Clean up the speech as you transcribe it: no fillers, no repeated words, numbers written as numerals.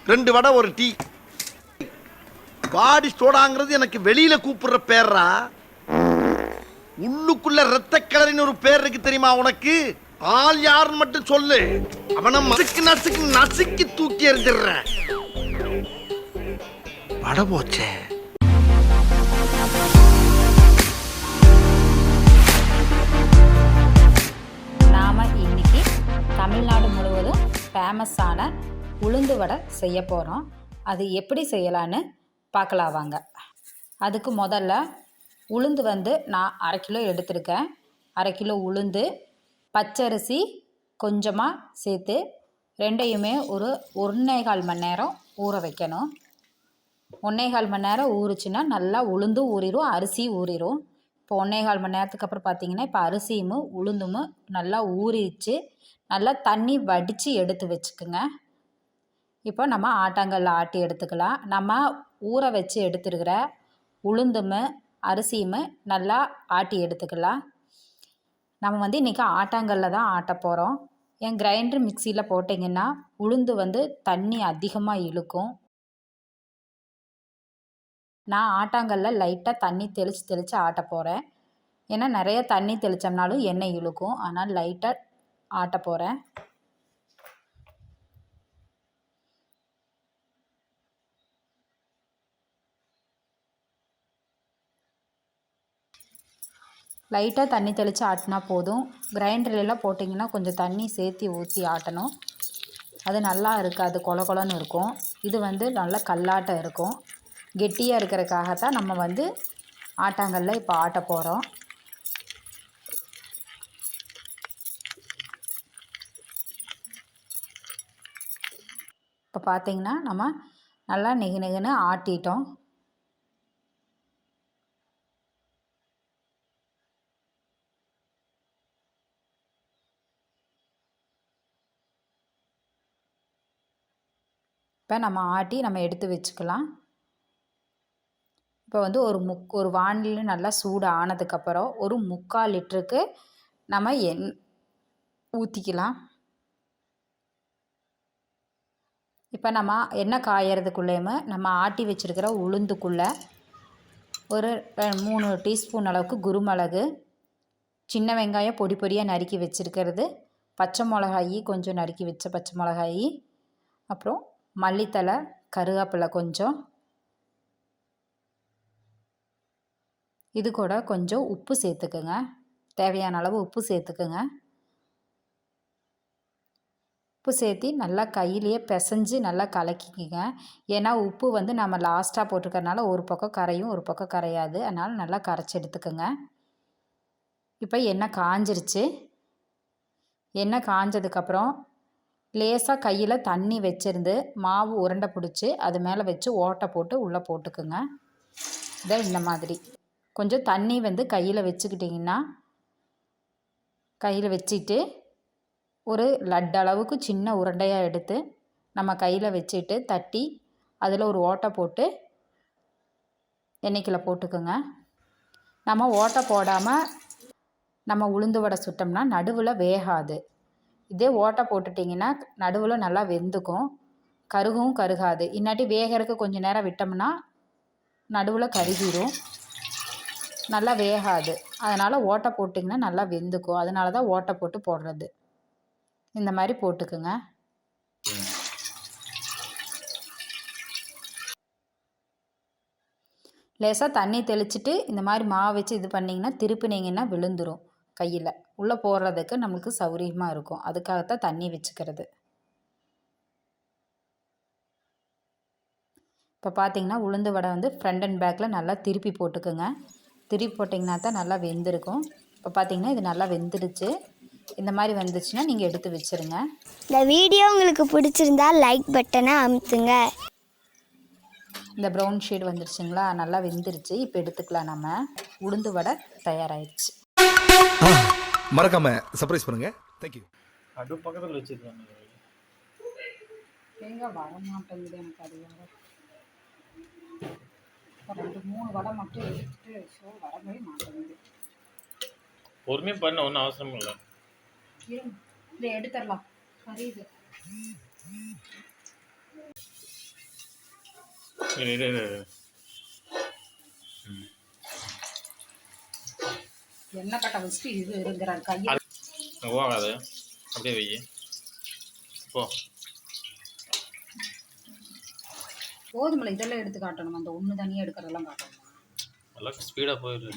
2 வடை ஒரு டீ. பாடி சோடாங்கிறது எனக்கு வெளியில கூப்பிடுற பேர்ரா. உள்ளுக்குள்ள ரத்த கலரின்னு ஒரு பேர் இருக்கு தெரியுமா உனக்கு? ஆள் யாருன்னு மட்டும் சொல்லு. அவனை நசுக்கு நசுக்கு நசுக்கி தூக்கி எறிஞ்சிடுறேன். வடை போச்சே. நாம இன்னைக்கு தமிழ்நாடு முழுவதும் ஃபேமஸான உளுந்து வடை செய்ய போகிறோம். அது எப்படி செய்யலான்னு பார்க்கலாம் வாங்க. அதுக்கு முதல்ல உளுந்து நான் 1/2 கிலோ எடுத்திருக்கேன். 1/2 கிலோ உளுந்து, பச்சரிசி கொஞ்சமாக சேர்த்து ரெண்டையுமே ஒரு 1.25 மணி நேரம் ஊற வைக்கணும். 1.25 மணி நேரம் ஊறிச்சுன்னா நல்லா உளுந்து ஊறிடும், அரிசி ஊறிடும். இப்போ 1.25 மணி நேரத்துக்கு அப்புறம் பார்த்தீங்கன்னா இப்போ அரிசியும் உளுந்தும் நல்லா ஊறிச்சு. நல்லா தண்ணி வடித்து எடுத்து வச்சுக்குங்க. இப்போ நம்ம ஆட்டாங்கல்ல ஆட்டி எடுத்துக்கலாம். நம்ம ஊற வச்சு எடுத்துருக்கிற உளுந்தும் அரிசியும் நல்லா ஆட்டி எடுத்துக்கலாம். நம்ம இன்றைக்கி ஆட்டாங்கல்ல தான் ஆட்ட போகிறோம். என் கிரைண்டர் மிக்சியில் போட்டிங்கன்னா உளுந்து தண்ணி அதிகமாக இழுக்கும். நான் ஆட்டாங்கல்ல லைட்டாக தண்ணி தெளித்து ஆட்ட போகிறேன். ஏன்னா நிறைய தண்ணி தெளித்தோம்னாலும் எண்ணெய் இழுக்கும். ஆனால் லைட்டாக ஆட்ட போகிறேன். லைட்டாக தண்ணி தெளித்து ஆட்டினா போதும். கிரைண்டர்லாம் போட்டிங்கன்னா கொஞ்சம் தண்ணி சேர்த்து ஊற்றி ஆட்டணும். அது நல்லா இருக்காது, கொல கொலன்னு இருக்கும். இது நல்லா கல்லாட்டம் இருக்கும். கெட்டியாக இருக்கிறதுக்காகத்தான் நம்ம ஆட்டாங்கல்ல இப்போ ஆட்ட போகிறோம். இப்போ பார்த்திங்கன்னா நம்ம நல்லா நெகு நெகுன்னு ஆட்டிட்டோம். இப்போ நம்ம ஆட்டி நம்ம எடுத்து வச்சுக்கலாம். இப்போ ஒரு வானிலை நல்லா சூடு ஆனதுக்கப்புறம் ஒரு 3/4 லிட்டருக்கு நம்ம ஊற்றிக்கலாம். இப்போ நம்ம எண்ணெய் காயறதுக்குள்ளேயுமே நம்ம ஆட்டி வச்சுருக்கிற உளுந்துக்குள்ளே ஒரு 3 டீஸ்பூன் அளவுக்கு குருமிளகு, சின்ன வெங்காயம் பொடி பொடியாக நறுக்கி வச்சுருக்கிறது, பச்சை மிளகாய் கொஞ்சம் நறுக்கி வச்ச பச்சை மிளகாய், அப்புறம் மல்லித்தலை, கருவேப்பிலை கொஞ்சம், இது கூட கொஞ்சம் உப்பு சேர்த்துக்குங்க. தேவையான அளவு உப்பு சேர்த்துக்குங்க. உப்பு சேர்த்து நல்லா கையிலேயே பிசைஞ்சு நல்லா கலக்கிக்குங்க. ஏன்னா உப்பு நம்ம லாஸ்ட்டாக போட்டிருக்கறனால ஒரு பக்கம் கரையும் ஒரு பக்கம் கரையாது. அதனால் நல்லா கரைச்சி எடுத்துக்குங்க. இப்போ எண்ணெய் காஞ்சிருச்சு. எண்ணெய் காஞ்சதுக்கப்புறம் லேசாக கையில் தண்ணி வச்சுருந்து மாவு உருண்டை பிடிச்சி அது மேலே வச்சு ஓட்டை போட்டு உள்ளே போட்டுக்குங்க. இதை இந்த மாதிரி கொஞ்சம் தண்ணி கையில் வச்சுக்கிட்டிங்கன்னா கையில் வச்சுட்டு ஒரு லட்டு அளவுக்கு சின்ன உருண்டையாக எடுத்து நம்ம கையில் வச்சுட்டு தட்டி அதில் ஒரு ஓட்டை போட்டு எண்ணெய்க்குள்ளே போட்டுக்குங்க. நம்ம ஓட்டை போடாமல் நம்ம உளுந்து வடை சுட்டோம்னா நடுவில் வேகாது. இதே ஓட்டை போட்டுட்டிங்கன்னா நடுவில் நல்லா வெந்துக்கும், கருகவும் கருகாது. இன்னாட்டி வேகிறதுக்கு கொஞ்சம் நேரம் விட்டோம்னா நடுவில் கருகிடும், நல்லா வேகாது. அதனால் ஓட்டை போட்டிங்கன்னா நல்லா வெந்துக்கும். அதனால தான் ஓட்டை போட்டு போடுறது. இந்த மாதிரி போட்டுக்குங்க. லேசாக தண்ணி தெளிச்சிட்டு இந்த மாதிரி மாவு வச்சு இது பண்ணிங்கன்னா திருப்பினீங்கன்னா விழுந்துடும். கையில் உள்ளே போடுறதுக்கு நம்மளுக்கு சௌகரியமாக இருக்கும். அதுக்காகத்தான் தண்ணி வச்சுக்கிறது. இப்போ பார்த்திங்கன்னா உளுந்து வடை ஃப்ரண்ட் அண்ட் பேக்கில் நல்லா திருப்பி போட்டுக்குங்க. திருப்பி போட்டிங்கன்னா தான் நல்லா வெந்திருக்கும். இப்போ பார்த்திங்கன்னா இது நல்லா வெந்துடுச்சு. இந்த மாதிரி வந்துச்சுன்னா நீங்கள் எடுத்து வச்சுருங்க. இந்த வீடியோ உங்களுக்கு பிடிச்சிருந்தா லைக் பட்டனை அமுத்துங்க. இந்த ப்ரௌன் ஷேட் வந்துருச்சுங்களா, நல்லா வெந்துருச்சு. இப்போ எடுத்துக்கலாம். நம்ம உளுந்து வடை தயாராகிடுச்சு. மறக்காம சர்ப்ரைஸ் பண்ணுங்க. தேங்க்யூ. அடு பக்கத்தில் வச்சுருக்காங்க. தேங்காய் வர மாட்டேங்குது எனக்கு. அது வேறு 2-3 வடை மட்டும் எடுத்துட்டு வரவே மாட்டேங்குது. பொறுமையாக பண்ண ஒன்றும் அவசரம் இல்லை. இதை எடுத்துடலாம் கறியுது. எண்ணெய் கட்டை வச்சுட்டு இது இருக்கிறார் கையை போகாது அப்படியே வை போ. போதுமில்ல, இதெல்லாம் எடுத்து காட்டணும். அந்த ஒன்று தனியாக எடுக்கிறதெல்லாம் காட்டணுமா? நல்லா ஸ்பீடாக போயிடுது.